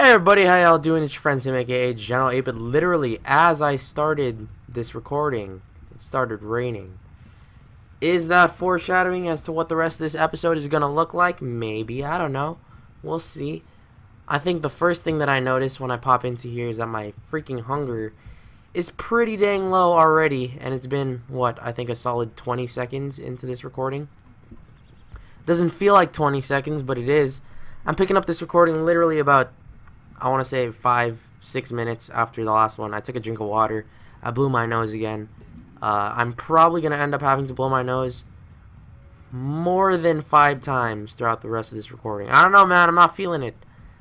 Hey everybody, how y'all doing? It's your friend Sim, aka General 8-bit. Literally, as I started this recording, it started raining. Is that foreshadowing as to what the rest of this episode is gonna look like? Maybe, I don't know. We'll see. I think the first thing that I notice when I pop into here is that my freaking hunger is pretty dang low already, and it's been, what, I think a solid 20 seconds into this recording. Doesn't feel like 20 seconds, but it is. I'm picking up this recording literally about, I want to say 5-6 minutes after the last one. I took a drink of water. I blew my nose again. I'm probably going to end up having to blow my nose more than 5 times throughout the rest of this recording. I don't know, man. I'm not feeling it.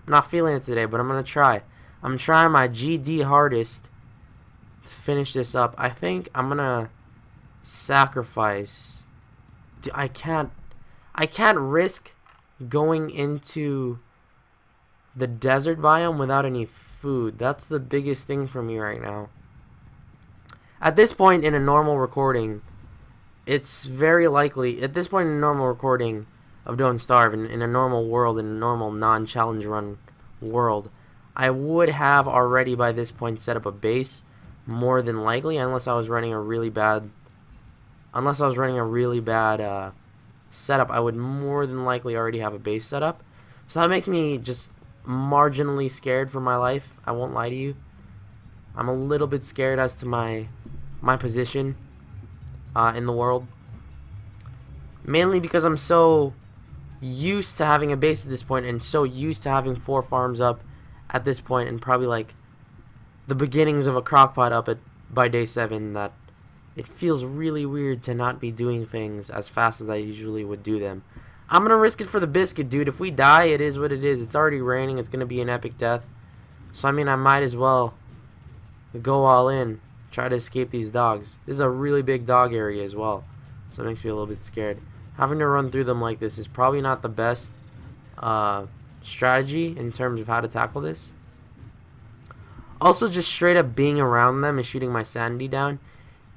I'm not feeling it today, but I'm going to try. I'm trying my GD hardest to finish this up. I think I'm going to sacrifice. I can't risk going into the desert biome without any food. That's the biggest thing for me right now. At this point in a normal recording, it's very likely, at this point in a normal recording of Don't Starve, in a normal world, in a normal non-challenge run world, I would have already by this point set up a base, more than likely, unless I was running a really bad setup. I would more than likely already have a base set up. So that makes me just marginally scared for my life. I won't lie to you. I'm a little bit scared as to my position in the world. Mainly because I'm so used to having a base at this point and so used to having 4 farms up at this point and probably like the beginnings of a crockpot up by day 7 that it feels really weird to not be doing things as fast as I usually would do them. I'm going to risk it for the biscuit, dude. If we die, it is what it is. It's already raining. It's going to be an epic death. So, I mean, I might as well go all in. Try to escape these dogs. This is a really big dog area as well. So it makes me a little bit scared. Having to run through them like this is probably not the best strategy in terms of how to tackle this. Also, just straight up being around them is shooting my sanity down.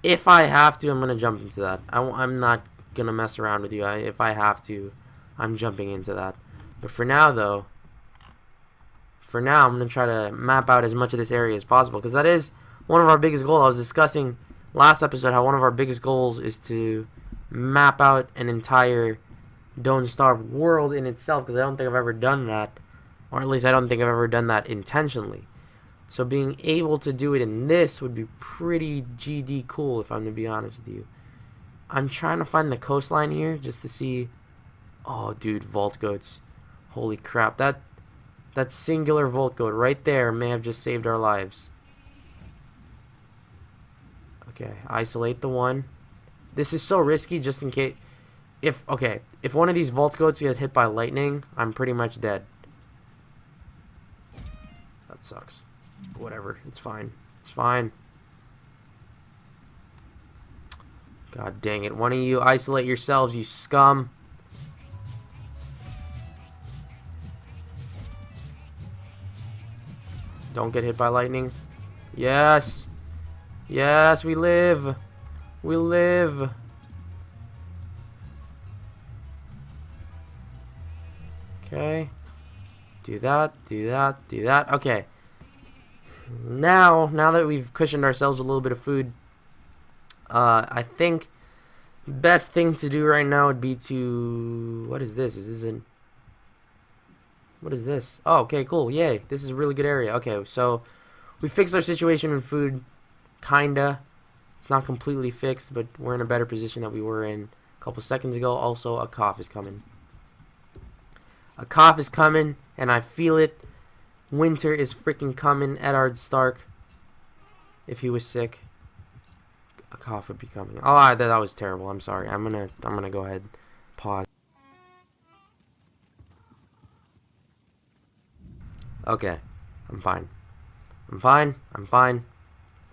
If I have to, I'm going to jump into that. I'm not going to mess around with you. If I have to, I'm jumping into that. But for now, though, I'm going to try to map out as much of this area as possible. Because that is one of our biggest goals. I was discussing last episode how one of our biggest goals is to map out an entire Don't Starve world in itself. Because I don't think I've ever done that. Or at least I don't think I've ever done that intentionally. So being able to do it in this would be pretty GD cool, if I'm to be honest with you. I'm trying to find the coastline here just to see. Oh, dude, vault goats. Holy crap. That singular vault goat right there may have just saved our lives. Okay, isolate the one. This is so risky just in case. If one of these vault goats get hit by lightning, I'm pretty much dead. That sucks. Whatever, it's fine. It's fine. God dang it. One of you isolate yourselves, you scum. Don't get hit by lightning. Yes. Yes, we live. We live. Okay. Do that, do that, do that. Okay. Now that we've cushioned ourselves a little bit of food, I think best thing to do right now would be to... What is this? What is this? Oh, okay, cool. Yay. This is a really good area. Okay, so we fixed our situation in food, kinda. It's not completely fixed, but we're in a better position than we were in a couple seconds ago. Also, a cough is coming. A cough is coming, and I feel it. Winter is freaking coming. Eddard Stark, if he was sick, a cough would be coming. Oh, that was terrible. I'm sorry. I'm gonna go ahead, pause. Okay, I'm fine. I'm fine. I'm fine.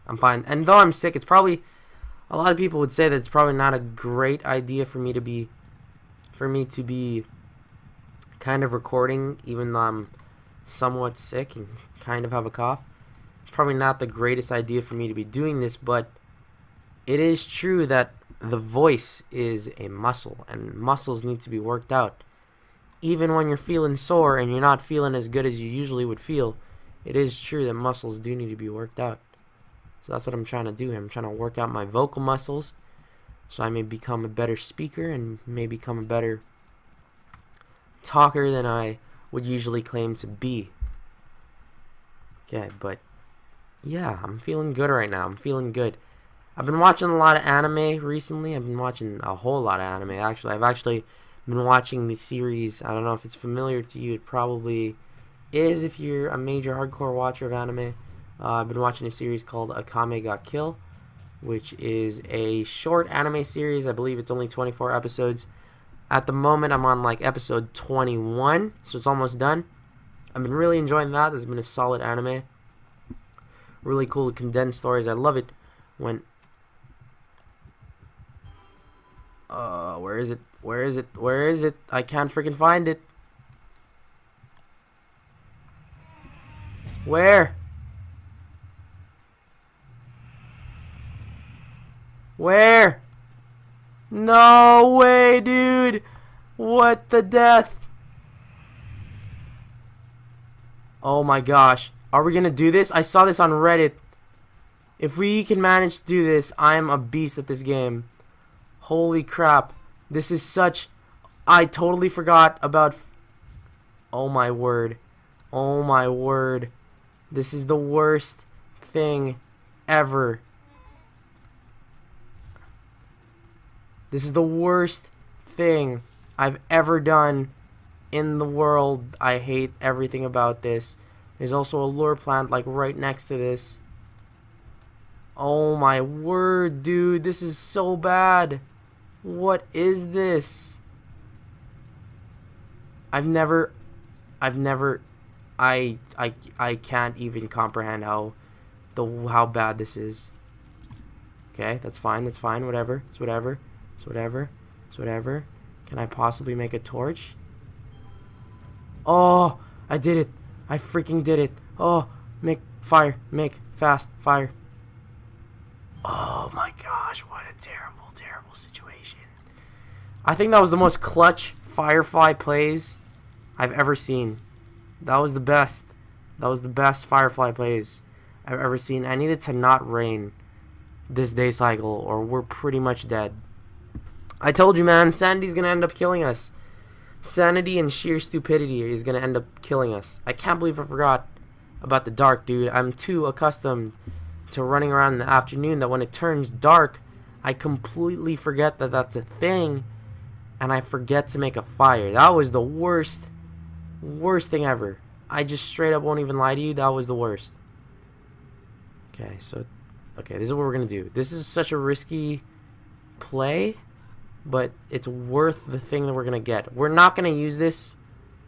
I'm fine. And though I'm sick, it's probably, a lot of people would say that it's probably not a great idea for me to be kind of recording, even though I'm somewhat sick and kind of have a cough. It's probably not the greatest idea for me to be doing this, but it is true that the voice is a muscle and muscles need to be worked out. even when you're feeling sore and you're not feeling as good as you usually would feel, it is true that muscles do need to be worked out. So that's what I'm trying to do. I'm trying to work out my vocal muscles so I may become a better speaker and may become a better talker than I would usually claim to be. Okay, but yeah, I'm feeling good right now. I'm feeling good. I've been watching a lot of anime recently. I've been watching a whole lot of anime, actually. I've actually been watching the series. I don't know if it's familiar to you. It probably is if you're a major hardcore watcher of anime. I've been watching a series called Akame ga Kill, which is a short anime series. I believe it's only 24 episodes. At the moment, I'm on like episode 21, so it's almost done. I've been really enjoying that. It's been a solid anime. Really cool condensed stories. I love it when... where is it? Where is it? Where is it? I can't freaking find it. Where? Where? No way, dude. What the death? Oh my gosh. Are we gonna do this? I saw this on Reddit. If we can manage to do this, I'm a beast at this game. Holy crap. This is such... I totally forgot about... Oh my word. Oh my word. This is the worst thing ever. This is the worst thing I've ever done in the world. I hate everything about this. There's also a lure plant like right next to this. Oh my word, dude. This is so bad. What is this? I can't even comprehend how bad this is. Okay, that's fine, whatever. It's whatever. Can I possibly make a torch? Oh, I did it. I freaking did it. Oh, make fire. Make fast fire. Oh my gosh, what a terrible, terrible situation. I think that was the most clutch Firefly plays I've ever seen. That was the best. That was the best Firefly plays I've ever seen. I needed to not rain this day cycle or we're pretty much dead. I told you, man, sanity's gonna end up killing us. Sanity and sheer stupidity is gonna end up killing us. I can't believe I forgot about the dark, dude. I'm too accustomed to running around in the afternoon that when it turns dark, I completely forget that that's a thing, and I forget to make a fire. That was the worst thing ever. I just straight up won't even lie to you. That was the worst. Okay, so, okay, this is what we're gonna do. This is such a risky play, but it's worth the thing that we're gonna get. We're not gonna use this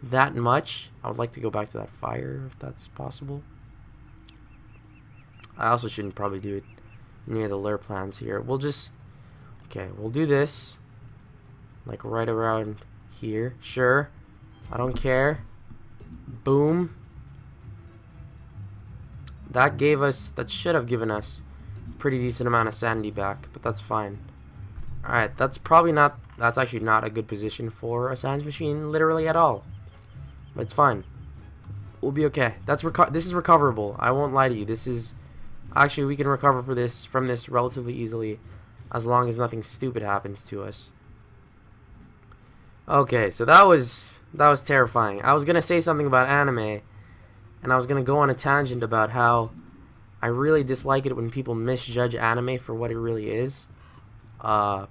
that much. I would like to go back to that fire if that's possible. I also shouldn't probably do it near the lure plants here. We'll just... Okay, we'll do this. Like right around here. Sure. I don't care. Boom. That gave us... That should have given us a pretty decent amount of sanity back. But that's fine. Alright, that's probably not... That's actually not a good position for a science machine literally at all. But it's fine. We'll be okay. This is recoverable. I won't lie to you. This is... Actually, we can recover from this relatively easily as long as nothing stupid happens to us. Okay, so that was terrifying. I was going to say something about anime, and I was going to go on a tangent about how I really dislike it when people misjudge anime for what it really is. A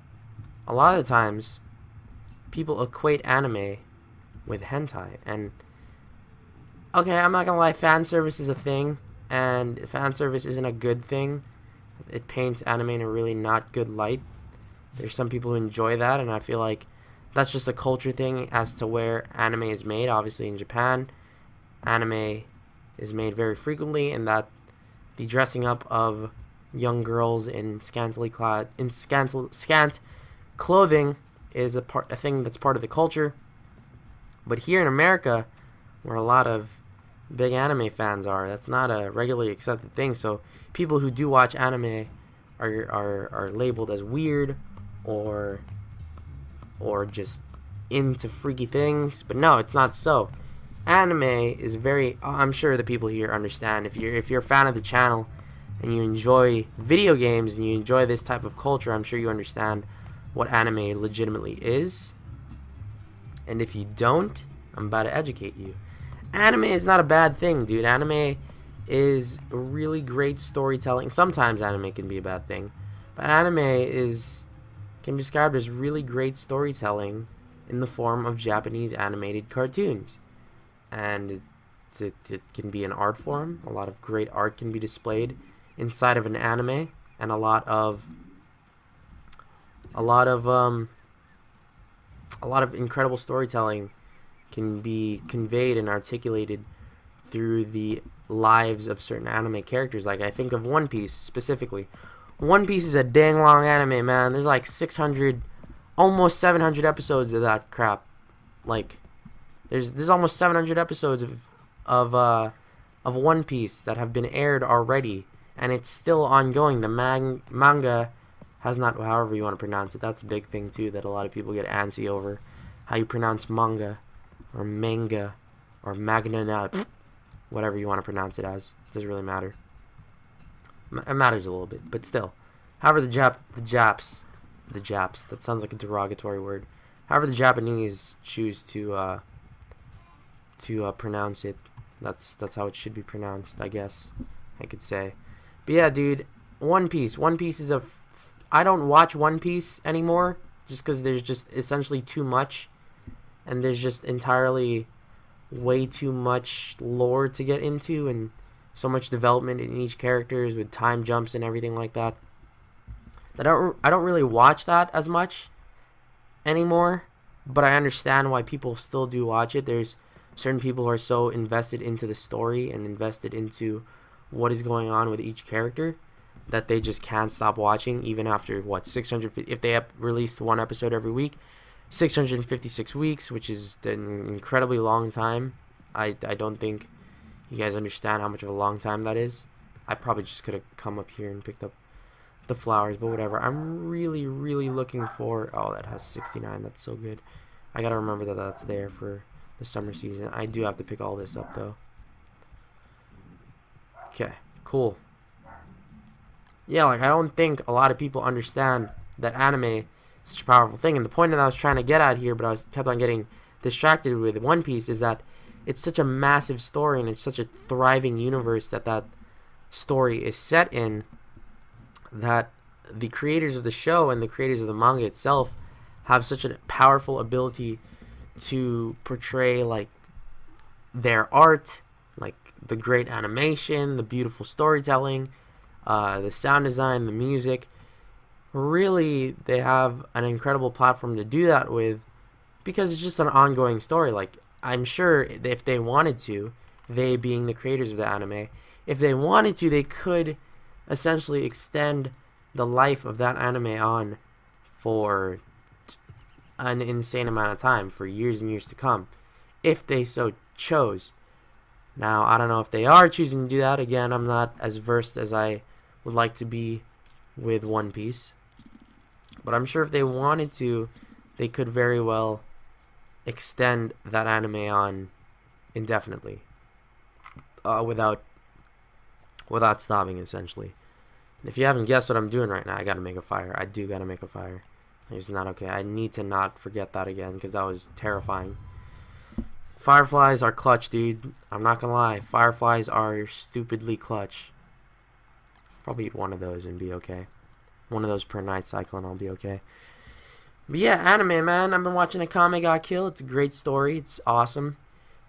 lot of the times, people equate anime with hentai, and okay, I'm not going to lie, fan service is a thing. And fan service isn't a good thing. It paints anime in a really not good light. There's some people who enjoy that, and I feel like that's just a culture thing as to where anime is made. Obviously in Japan, anime is made very frequently, and that the dressing up of young girls in scant clothing is a thing that's part of the culture. But here in America, where a lot of big anime fans are, that's not a regularly accepted thing. So people who do watch anime are labeled as weird or just into freaky things, but no, it's not so. Anime is very, I'm sure the people here understand. If you're a fan of the channel and you enjoy video games and you enjoy this type of culture, I'm sure you understand what anime legitimately is. And if you don't, I'm about to educate you. Anime is not a bad thing, dude. Anime is really great storytelling. Sometimes anime can be a bad thing, but anime can be described as really great storytelling in the form of Japanese animated cartoons. And it can be an art form. A lot of great art can be displayed inside of an anime, and a lot of incredible storytelling can be conveyed and articulated through the lives of certain anime characters. Like, I think of One Piece specifically. One Piece is a dang long anime, man. There's like 600, almost 700 episodes of that crap. Like, there's almost 700 episodes of One Piece that have been aired already, and it's still ongoing. The manga has not, however you want to pronounce it. That's a big thing too that a lot of people get antsy over, how you pronounce manga or manga or magna, whatever you want to pronounce it as. It doesn't really matter. It matters a little bit, but still. However, the Japs, that sounds like a derogatory word. However, the Japanese choose to pronounce it. That's how it should be pronounced, I guess I could say. But yeah, dude, One Piece. One Piece is I don't watch One Piece anymore just because there's just essentially too much, and there's just entirely way too much lore to get into, and so much development in each characters with time jumps and everything like that. I don't really watch that as much anymore, but I understand why people still do watch it. There's certain people who are so invested into the story and invested into what is going on with each character that they just can't stop watching, even after 650, if they have released one episode every week, 656 weeks, which is an incredibly long time. I don't think you guys understand how much of a long time that is. I probably just could have come up here and picked up the flowers, but whatever. I'm really looking for, oh, that has 69. That's so good. I gotta remember that that's there for the summer season. I do have to pick all this up though. Okay, cool. Yeah, like, I don't think a lot of people understand that anime is such a powerful thing. And the point that I was trying to get at here, but I kept on getting distracted with One Piece, is that it's such a massive story and it's such a thriving universe that story is set in, that the creators of the show and the creators of the manga itself have such a powerful ability to portray, like, their art, like the great animation, the beautiful storytelling, the sound design, the music. Really, they have an incredible platform to do that with, because it's just an ongoing story. Like, I'm sure if they wanted to, they being the creators of the anime, if they wanted to, they could essentially extend the life of that anime on for an insane amount of time, for years and years to come, if they so chose. Now, I don't know if they are choosing to do that. Again, I'm not as versed as I would like to be with One Piece, but I'm sure if they wanted to, they could very well extend that anime on indefinitely, without stopping, essentially. And if you haven't guessed what I'm doing right now, I gotta make a fire. I do gotta make a fire. It's not okay. I need to not forget that again, because that was terrifying. Fireflies are clutch, dude. I'm not gonna lie. Fireflies are stupidly clutch. Probably eat one of those and be okay. One of those per night cycle and I'll be okay. But yeah, anime, man. I've been watching Akame Got Kill. It's a great story. It's awesome.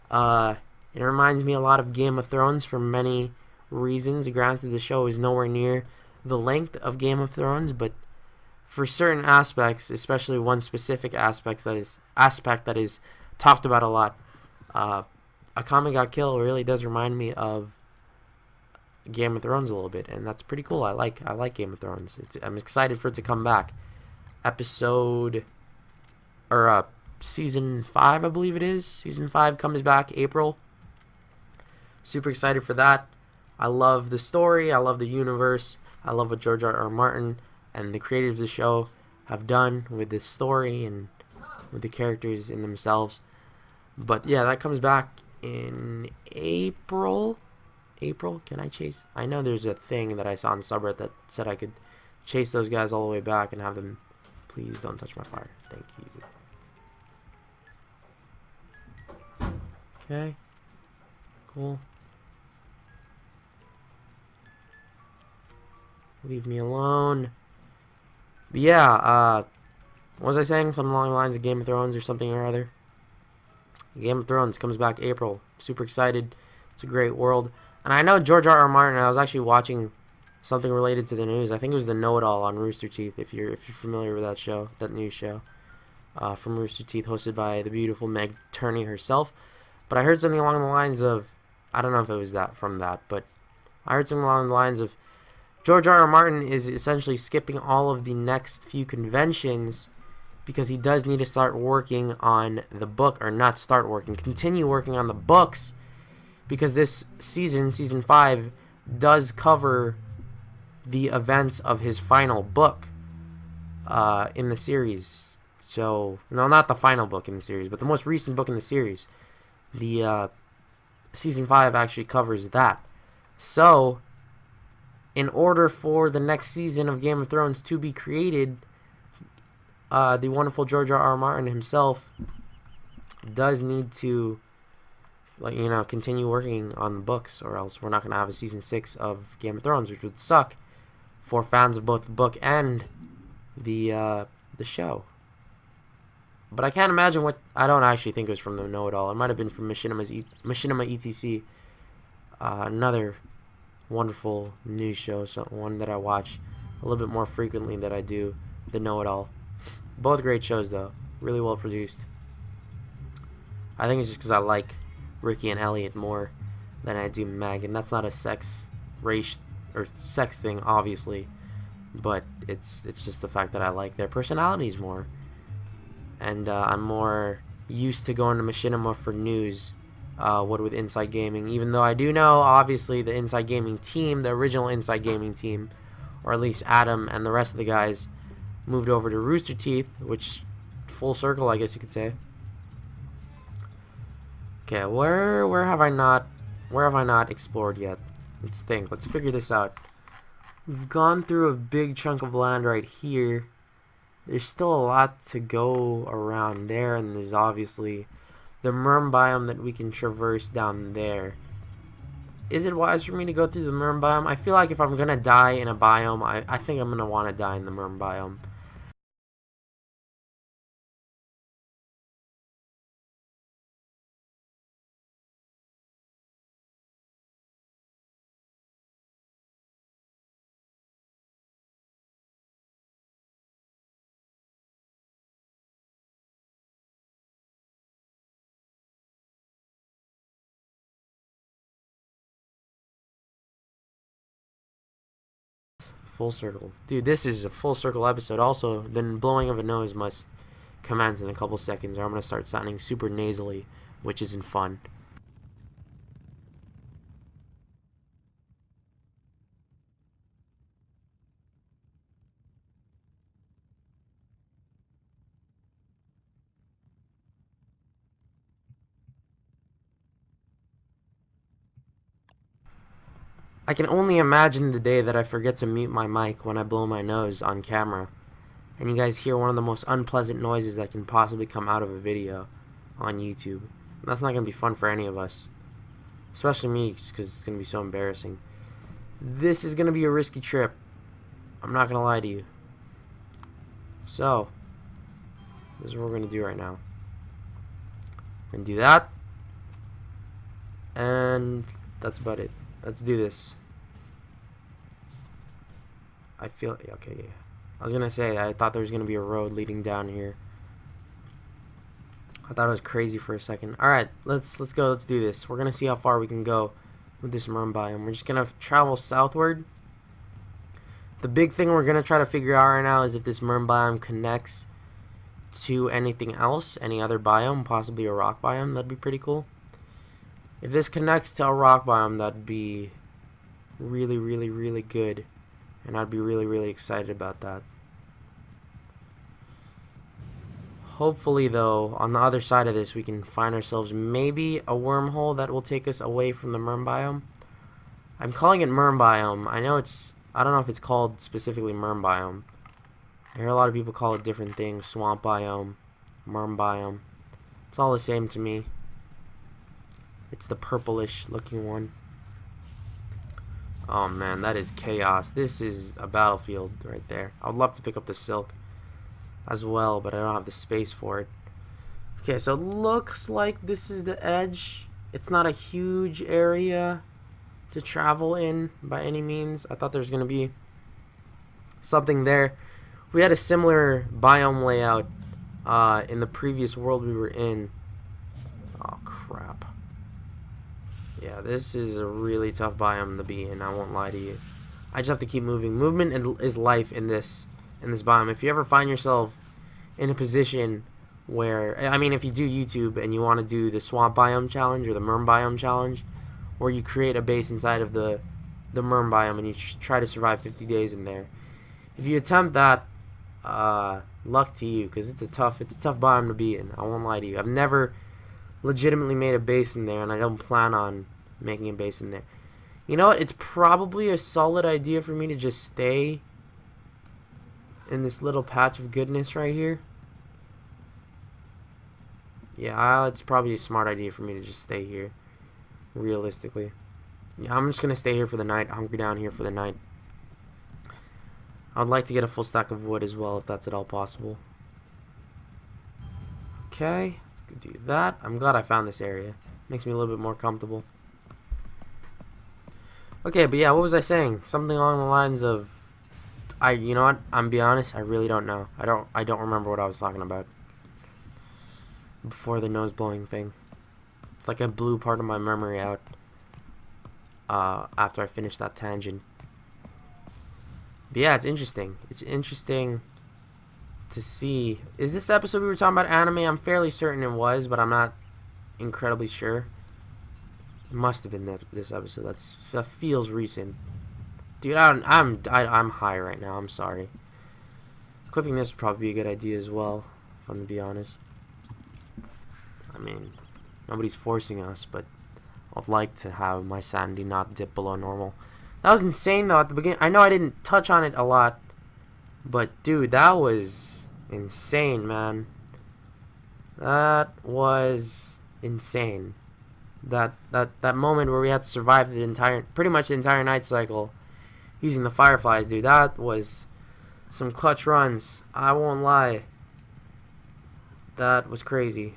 It reminds me a lot of Game of Thrones for many reasons. Granted, the show is nowhere near the length of Game of Thrones, but for certain aspects, especially one specific aspect that is talked about a lot, Akame Got Kill really does remind me of Game of Thrones a little bit, and that's pretty cool. I like Game of Thrones. I'm excited for it to come back. Season 5, I believe it is. Season 5 comes back April. Super excited for that. I love the story. I love the universe. I love what George R.R. Martin and the creators of the show have done with this story and with the characters in themselves. But yeah, that comes back in April. April? Can I chase? I know there's a thing that I saw on subreddit that said I could chase those guys all the way back and have them. Please don't touch my fire. Thank you. Okay. Cool. Leave me alone. But yeah, what was I saying? Something along the lines of Game of Thrones or something or other. Game of Thrones comes back April. Super excited. It's a great world. And I know George R. R. Martin, I was actually watching something related to the news. I think it was the Know-It-All on Rooster Teeth, if you're familiar with that show, that news show. From Rooster Teeth, hosted by the beautiful Meg Turney herself. But I heard something along the lines of, I don't know if it was that from that, but I heard something along the lines of George R. R. Martin is essentially skipping all of the next few conventions because he does need to start working on the book, or not start working, continue working on the books, because this season, season 5, does cover the events of his final book in the series. So, no, not the final book in the series, but the most recent book in the series. The season 5 actually covers that. So, in order for the next season of Game of Thrones to be created, the wonderful George R. R. Martin himself does need to, like, you know, continue working on the books, or else we're not going to have a season 6 of Game of Thrones, which would suck for fans of both the book and the show. But I can't imagine what. I don't actually think it was from the Know-It-All. It might have been from Machinima ETC, another wonderful news show, so one that I watch a little bit more frequently than I do the Know-It-All. Both great shows, though, really well produced. I think it's just because I like Ricky and Elliot more than I do Meg, and that's not a race or sex thing, obviously, but it's just the fact that I like their personalities more, and I'm more used to going to Machinima for news. What with Inside Gaming, even though I do know, obviously, the Inside Gaming team, the original Inside Gaming team, or at least Adam and the rest of the guys, moved over to Rooster Teeth, which, full circle, I guess you could say. Okay, where have I not explored yet? Let's think. Let's figure this out. We've gone through a big chunk of land right here. There's still a lot to go around there, and there's obviously the Merm biome that we can traverse down there. Is it wise for me to go through the Merm biome? I feel like if I'm gonna die in a biome, I think I'm gonna want to die in the Merm biome. Full circle. Dude, this is a full circle episode. Also, the blowing of a nose must commence in a couple seconds, or I'm going to start sounding super nasally, which isn't fun. I can only imagine the day that I forget to mute my mic when I blow my nose on camera, and you guys hear one of the most unpleasant noises that can possibly come out of a video on YouTube. And that's not going to be fun for any of us, especially me, because it's going to be so embarrassing. This is going to be a risky trip. I'm not going to lie to you. So, this is what we're going to do right now. We're going to do that, and that's about it. Let's do this. I feel, okay, yeah. I was gonna say, I thought there was gonna be a road leading down here. I thought it was crazy for a second. Alright, let's go, let's do this. We're gonna see how far we can go with this Merm biome. We're just gonna travel southward. The big thing we're gonna try to figure out right now is if this Merm biome connects to anything else, any other biome, possibly a rock biome. That'd be pretty cool. If this connects to a rock biome, that'd be really, really, really good. And I'd be really, really excited about that. Hopefully, though, on the other side of this, we can find ourselves maybe a wormhole that will take us away from the Merm biome. I'm calling it Merm biome. I know it's... I don't know if it's called specifically Merm biome. I hear a lot of people call it different things. Swamp biome, Merm biome. It's all the same to me. It's the purplish looking one. Oh man, that is chaos. This is a battlefield right there. I would love to pick up the silk as well, but I don't have the space for it. Okay, so it looks like this is the edge. It's not a huge area to travel in by any means. I thought there was going to be something there. We had a similar biome layout in the previous world we were in. Oh crap. Yeah, this is a really tough biome to be in, I won't lie to you. I just have to keep moving. Movement is life in this biome. If you ever find yourself in a position where, I mean, if you do YouTube and you want to do the swamp biome challenge or the Merm biome challenge, where you create a base inside of the Merm biome and you try to survive 50 days in there. If you attempt that, luck to you, because it's a tough biome to be in. I won't lie to you. I've never legitimately made a base in there, and I don't plan on making a base in there. You know what? It's probably a solid idea for me to just stay in this little patch of goodness right here. Yeah, it's probably a smart idea for me to just stay here, realistically. Yeah, I'm just gonna stay here for the night, hunker down here for the night. I'd like to get a full stack of wood as well, if that's at all possible. Okay, let's go do that. I'm glad I found this area. Makes me a little bit more comfortable. Okay, but yeah, what was I saying? Something along the lines of, you know what? I'm be honest, I really don't know. I don't remember what I was talking about before the nose blowing thing. It's like I blew part of my memory out after I finished that tangent. But yeah, it's interesting. It's interesting to see. Is this the episode we were talking about anime? I'm fairly certain it was, but I'm not incredibly sure. It must have been this episode. That feels recent. Dude, I'm high right now. I'm sorry. Equipping this would probably be a good idea as well, if I'm to be honest. I mean, nobody's forcing us, but I'd like to have my sanity not dip below normal. That was insane, though, at the beginning. I know I didn't touch on it a lot, but, dude, that was insane, man. That was insane. That moment where we had to survive pretty much the entire night cycle using the fireflies, dude. That was some clutch runs. I won't lie. That was crazy.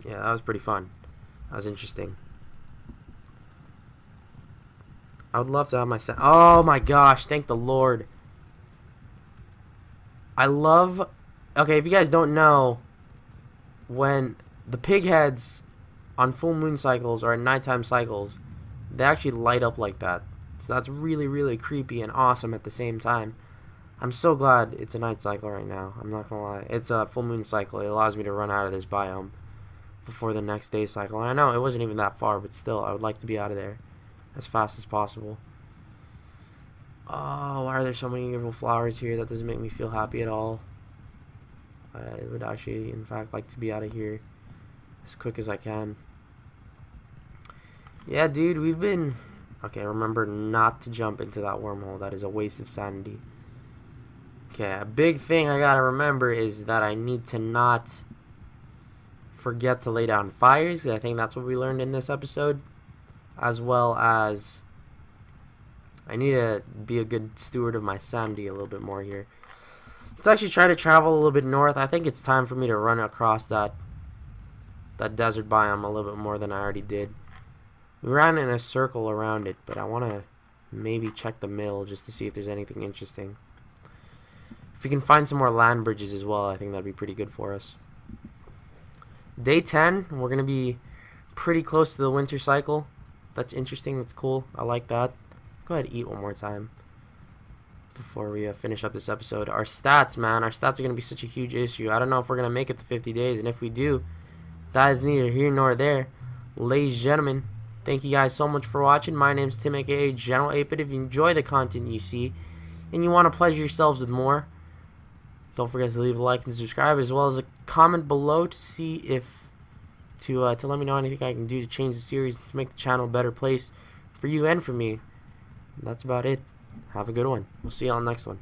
Yeah, that was pretty fun. That was interesting. I would love to have my oh my gosh, thank the Lord. Okay, if you guys don't know, when the pig heads on full moon cycles or at nighttime cycles, they actually light up like that. So that's really, really creepy and awesome at the same time. I'm so glad it's a night cycle right now. I'm not gonna lie. It's a full moon cycle. It allows me to run out of this biome before the next day cycle. And I know it wasn't even that far, but still, I would like to be out of there as fast as possible. Oh, why are there so many evil flowers here? That doesn't make me feel happy at all. I would actually, in fact, like to be out of here as quick as I can. Yeah, dude, we've been... Okay, remember not to jump into that wormhole. That is a waste of sanity. Okay, a big thing I gotta remember is that I need to not forget to lay down fires, because I think that's what we learned in this episode. As well as I need to be a good steward of my sanity a little bit more here. Let's actually try to travel a little bit north. I think it's time for me to run across that desert biome a little bit more than I already did. We ran in a circle around it, but I want to maybe check the mill just to see if there's anything interesting. If we can find some more land bridges as well, I think that'd be pretty good for us. Day 10, we're going to be pretty close to the winter cycle. That's interesting. That's cool. I like that. Go ahead and eat one more time before we finish up this episode. Our stats, man. Our stats are going to be such a huge issue. I don't know if we're going to make it to 50 days. And if we do, that is neither here nor there. Ladies and gentlemen, thank you guys so much for watching. My name's Tim, aka General 8bit. If you enjoy the content you see and you want to pleasure yourselves with more, Don't forget to leave a like and subscribe, as well as a comment below to see if to let me know anything I can do to change the series, to make the channel a better place for you and for me. And that's about it. Have a good one. We'll see you on the next one.